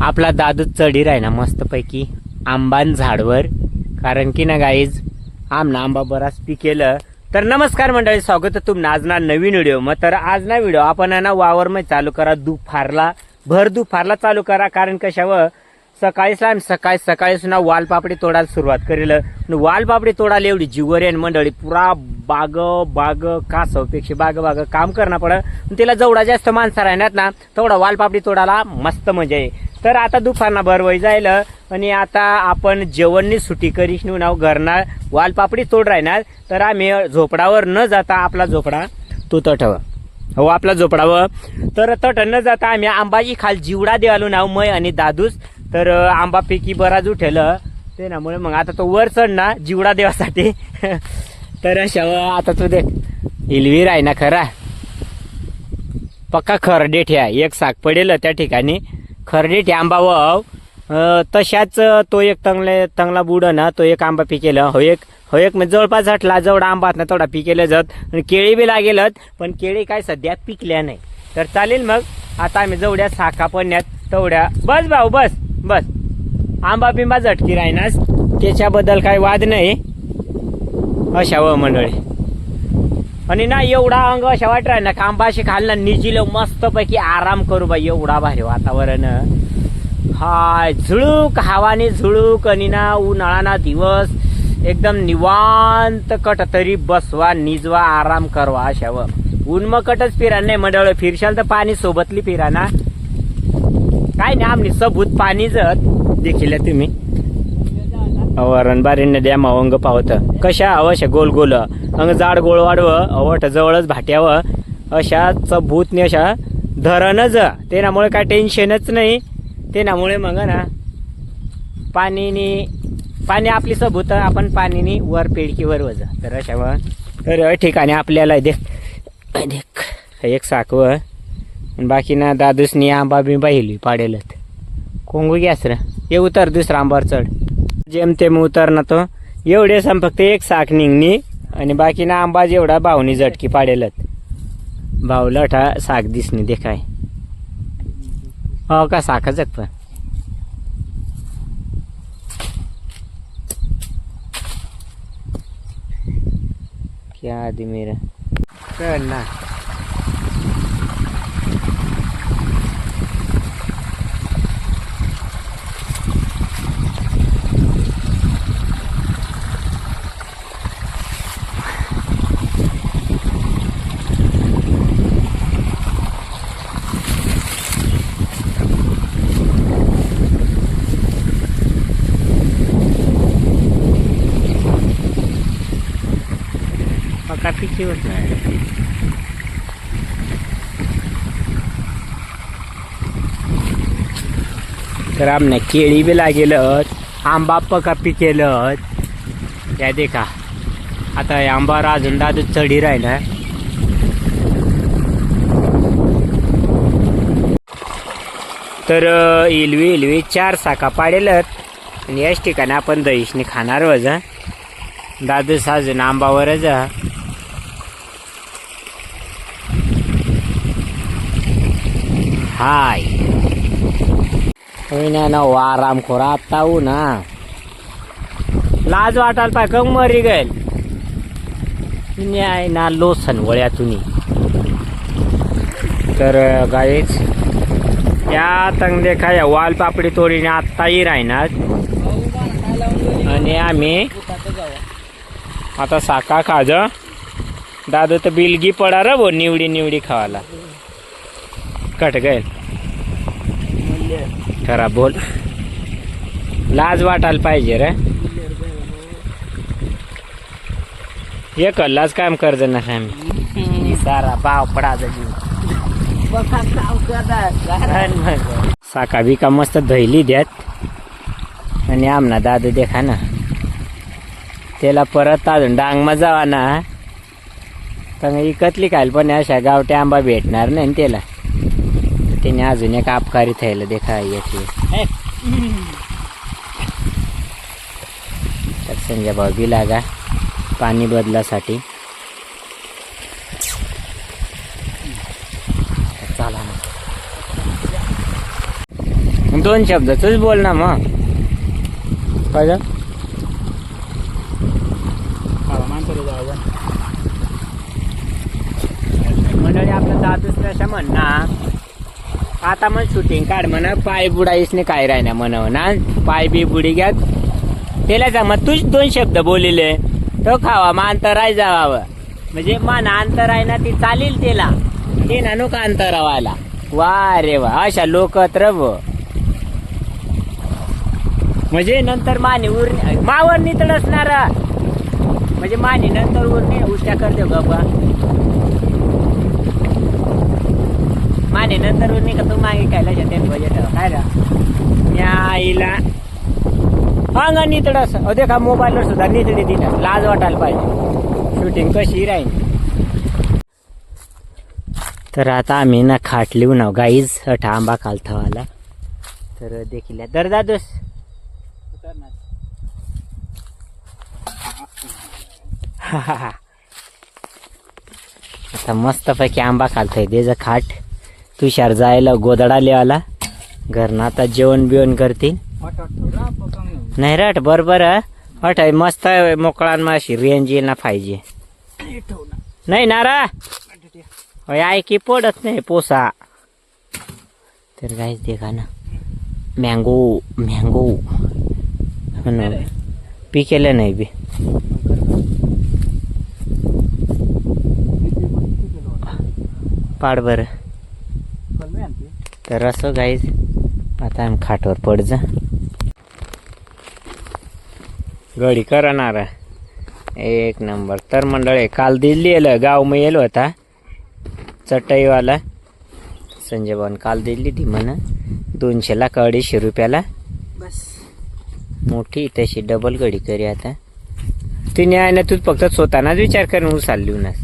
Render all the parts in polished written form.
आपला दादू चढी राही ना मस्तपैकी आंबान झाडवर, कारण की ना गाईज आमना आंबा बराच पिकेलं. तर नमस्कार मंडळी, स्वागत आहे तुमनं आज ना नवीन व्हिडिओ. मग तर आज ना व्हिडिओ आपण ना वावर मध्ये चालू करा, दुपारला भर दुपारला चालू करा. कारण कशावर सकाळी ना वालपापडी तोडायला सुरुवात करेल. वालपापडी तोडायला एवढी जीवर आहे मंडळी, पुरा बाग कासवपेक्षा बाग काम करणं पडत. तिला जेवढा जास्त माणसं राहणार ना तेवढा वालपापडी तोडायला मस्त मजा आहे. तर आता दुपारना भरवई जाईल आणि आता आपण जेवणनी सुट्टी करीश नाव घरना वालपापडी तोड राहणार. तर आम्ही झोपडावर न जाता, आपला झोपडा तो तठव हो आपला झोपडावर, तर तट न जाता आम्ही आंबाजी खाल जिवडा देवालो नाव मै आणि दादूस. तर आंबा पैकी बराच उठेल ते नामुळे मग आता तो वर चढ ना जिवडा देवासाठी. तर अशा आता तू देख हिलवीर आहे ना खरा पक्का खरडेठ आहे, एक साग पडेल त्या ठिकाणी खरडेठ आंबा वाव. तशाच तो एक तंगला बुड ना तो एक आंबा पिकेल हो एक म्हणजे जवळपास हटला जेवढा आंबा ना तेवढा पिकेले जात. आणि केळी बी लागेलत, पण केळी काय सध्या पिकल्या नाही. तर चालेल मग आता आम्ही जेवढ्या साखा पडण्यात तेवढ्या बस भाऊ बस आंबा बिंबा झटकी राहीनास, त्याच्याबद्दल काही वाद नाही अशा व मंडळी. आणि ना एवढा अंग अशा वाट राही ना का आंबा अशी खाल ना निजिल मस्त पैकी आराम करू बाई. एवढा भारी वातावरण हाय, झुळूक हवाने झुळूक. आणि ना उन्हाळा दिवस एकदम निवांत कट तरी बसवा निजवा आराम करवा अशा व. ऊन मग कटच फिरा नाही मंडळ, फिरशाल तर पाणी सोबतली फिरा ना काय नाही. आमनी सबूत पाणी जत देखील तुम्ही रणबारीने द्या मवंग पावत कशा अवश्य गोल गोल अंग जाड गोळ वाढवं अवट जवळच भाट्यावं अशा सबूतने अशा धरणच. त्यामुळे काय टेन्शनच नाही. त्यामुळे मग ना पाणी आपली सबूत आपण पाणीनी वर पेडकीवर वजा. तर अशा तर ठिकाणी आपल्याला देख एक साकव बाकी ना दादूसनी आंबा बिंबा हिली पाडेलत कोंगू गॅस रे ये उतर दुसरा आंबावर चढ जेमतेम उतर ना तो एवढे सम फक्त एक साख निघणी. आणि बाकी ना आंबा जेवढा भावनी झटकी पाडेलत भावला ठा साख दिसणी देखाय हो का साखच पण क्या आदमी मेरा कर ना. पक्का पिछे होत नाही. तर आमने केळी बी लागेल, आंबा पका पिकेल. या देखा आता आंबावर अजून दादू चढी राहिला. तर इलवी 4 साखा पाडेलत. आणि याच ठिकाणी आपण दहीशनी खाणार वजा दादू साजून आंबावरच. हाय ना आराम खोरा आता ना लाज वाटायला पाय कम मरी गेल न्याय ना लोसन वळ्यातून. तर गाईच या तंग देखा या वालपापडी तोडीने आत्ताही राहणार. आणि आम्ही आता साखा खाज दादू तर बिलगी पडा रे भो निवडी खावाला कट गए खरा बोल लाज वाटायला पाहिजे रे. एक लाज काम कर्ज ना आम्ही सारा भाव पडा साखा बिका मस्त धैली द्यात. आणि आमना दादू देखा ना त्याला परत अजून डांगमा जावा ना तर इकतली खायला पण अशा गावठी आंबा भेटणार नाही त्याला. त्याने अजून एक अपकारी थैल देखा येते. तर संजय भाऊ बी लागा पाणी बदलासाठी. चला 2 शब्द तूच बोल ना मग. काय झालं? मंडळी आपलं दादूच तसं म्हणणार. आता मग शूटिंग काढ म्हणा, पाय बुडाईसने काय राहिना म्हणावं ना, पाय बी बुडी घ्यात त्याला सांग. मग तूच 2 शब्द बोलिले तो खावा मा अंतराय जावावं, म्हणजे मान अंतर आहे ना ती चालेल त्याला, ते ना नको अंतरावायला. वा रे वा, अशा लोक तर म्हणजे नंतर माने मावर नितळ असणार, म्हणजे माने नंतर उरणे उष्ट्या करते बाबा. माने नंतर उरणे का तू मागे खायला जाते बजेट काय रा या आईला अंग नितळ असं. अहो देखा मोबाईलवर सुद्धा नितळी दिला, लाज वाटायला पाहिजे. शूटिंग कशी राहील. तर आता आम्ही ना खाट लिहू ना गाईज अठा आंबा खालथावाला. तर देखील दर दादोस आता मस्त पैकी आंबा खालतोय त्याचं खाट. तुषार जायला गोदडा लिहायला घरनं आता जेवण बिवण करतील. नाही रट बरोबर अठ मस्त मोकळा माशी रेंज येईल ना पाहिजे. नाही नारा आय की पडत नाही पोसा. तर गाईच देखा ना मँगो मँगो पिकेलं नाही बी. पाड बर. तर असं गाईज आता आम्ही खाटवर पड जा गडी करणार एक नंबर. तर मंडळी काल दिल्ली येलं गाव मग येलो होता चटईवाला संजय भाऊन काल दिली ती म्हणा 200 ला का 250 रुपयाला बस. मोठी तशी डबल गडी करी आता. ती न्याय ना तूच फक्त स्वतःनाच विचार करून उसाल लिहूनच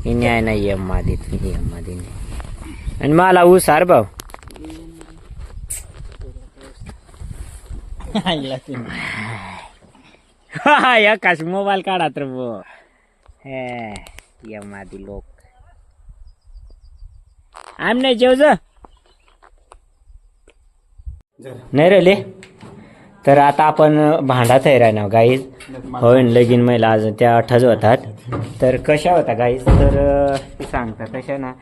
ही न्याय नाही एम मादीत एम मादी आणि मला उसार भाऊ काश मोबाईल काढा तर हे मादी लोक आम नाही जेवज नाही राहिले. तर आता आपण भांडात आहे राहणार गाईज होय लगीन महिला अजून त्या 8 होतात. तर कशा होता गाईज तर ते सांगता कशा ना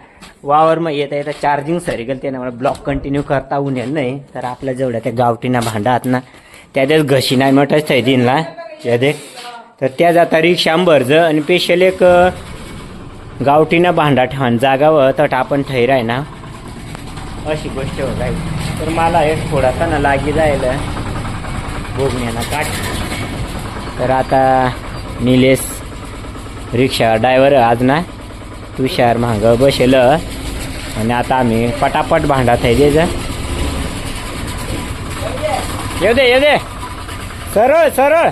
वावर मग येता येता चार्जिंग सरी गेल त्याने मला ब्लॉक कंटिन्यू करता उन्हेल नाही. तर आपल्या जेवढ्या त्या गावठीना भांडात ना त्याच्याच घशी नाही मोठंच थंय दिनला त्या देख. तर त्या जाता रिक्षा भरज आणि स्पेशल एक गावठीना भांडा ठेवून जागावं तर आपण ठैर आहे ना अशी गोष्ट हो गाई. तर मला एक थोडासा ना लागी जायला भोगण्याना काट. तर आता निलेश रिक्षा ड्रायव्हर आज ना तुषार माग बसेल आणि आता आम्ही पटापट भांडात आहे जे येऊ दे सरळ सरळ